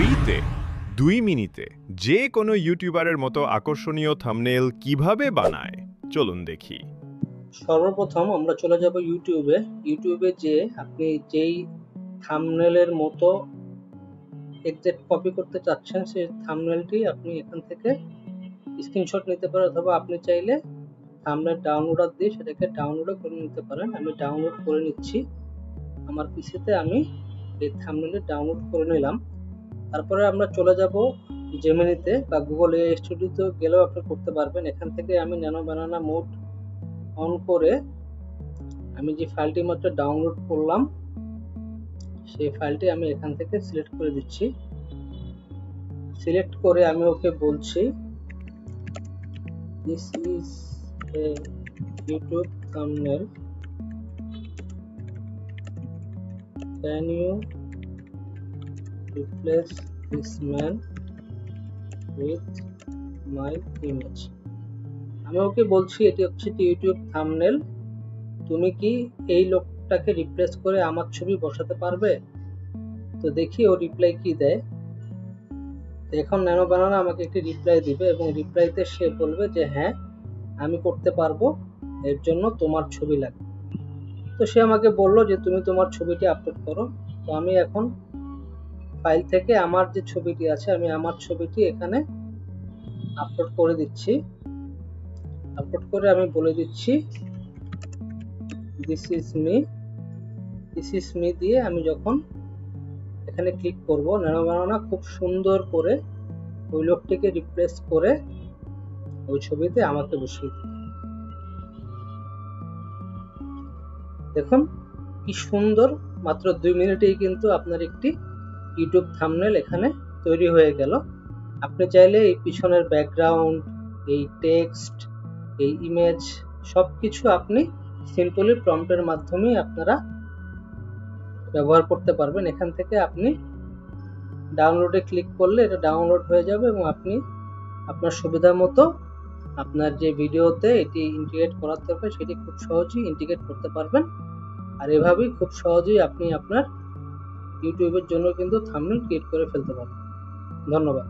ফ্রিতে 2 মিনিটে যে কোনো ইউটিউবারের মতো আকর্ষণীয় থাম্বনেল কিভাবে বানায় চলুন দেখি। সর্বপ্রথম আমরা চলে যাব ইউটিউবে যে আপনি যেই থাম্বনেলের মতো এক্সাক্ট কপি করতে চাচ্ছেন সেই থাম্বনেলটি আপনি এখান থেকে স্ক্রিনশট নিতে পারেন, অথবা আপনি চাইলে থাম্বনেল ডাউনলোডার দিয়ে সেটাকে ডাউনলোডও করে নিতে পারেন। আমি ডাউনলোড করে নিচ্ছি আমার পিসিতে। আমি এই থাম্বনেলটি ডাউনলোড করে নিলাম। তারপরে আমরা চলে যাব জেমিনিতে বা গুগল এআই স্টুডিওতে গেলেও আপনি করতে পারবেন। এখান থেকে আমি ন্যানো বানানা মোড অন করে আমি যে ফাইলটি মাত্র ডাউনলোড করলাম সেই ফাইলটি আমি এখান থেকে সিলেক্ট করে দিচ্ছি। সিলেক্ট করে আমি ওকে বলছি this is a YouTube thumbnail, can you replace this man with my image. আমি ওকে বলছি এটি হচ্ছে ইউটিউব থাম্বনেল, তুমি কি এই লোকটাকে রিপ্লেস করে আমার ছবি বসাতে পারবে? তো দেখি ও রিপ্লাই কি দেয়। এখন ন্যানো বানানা আমাকে একটি রিপ্লাই দিবে এবং রিপ্লাইতে সে বলবে যে হ্যাঁ আমি করতে পারবো, এর জন্য তোমার ছবি লাগবে। তো সে আমাকে বলল যে তুমি তোমার ছবিটি আপলোড করো। তো আমি এখন ফাইল থেকে আমার যে ছবিটি আছে আমি আমার ছবিটি এখানে আপলোড করে দিচ্ছি। আপলোড করে আমি বলে দিচ্ছি দিস ইজ মি দিয়ে আমি যখন এখানে ক্লিক করব, ন্যানো বানানা খুব সুন্দর করে ওই লোকটিকে রিপ্লেস করে ওই ছবিতে আমাকে বসিয়ে দিবে। দেখুন কি সুন্দর, মাত্র 2 মিনিটেই কিন্তু আপনার একটি ইউটিউব থাম্বনেল এখানে তৈরি হয়ে গেল। আপনি চাইলে এই পিছনের ব্যাকগ্রাউন্ড, এই টেক্সট, এই ইমেজ সবকিছু আপনি সিম্পলি প্রম্পটের মাধ্যমে আপনারা ব্যবহার করতে পারবেন। এখান থেকে আপনি ডাউনলোডে ক্লিক করলে এটা ডাউনলোড হয়ে যাবে এবং আপনি আপনার সুবিধা মতো আপনার যে ভিডিওতে এটি ইন্টিগ্রেট করার দরকার সেটি খুব সহজেই ইন্টিগ্রেট করতে পারবেন। আর এভাবেই খুব সহজেই আপনি আপনার ইউটিউবের জন্য কিন্তু থাম্বনেল ক্রিয়েট করে ফেলতে পারবেন। ধন্যবাদ।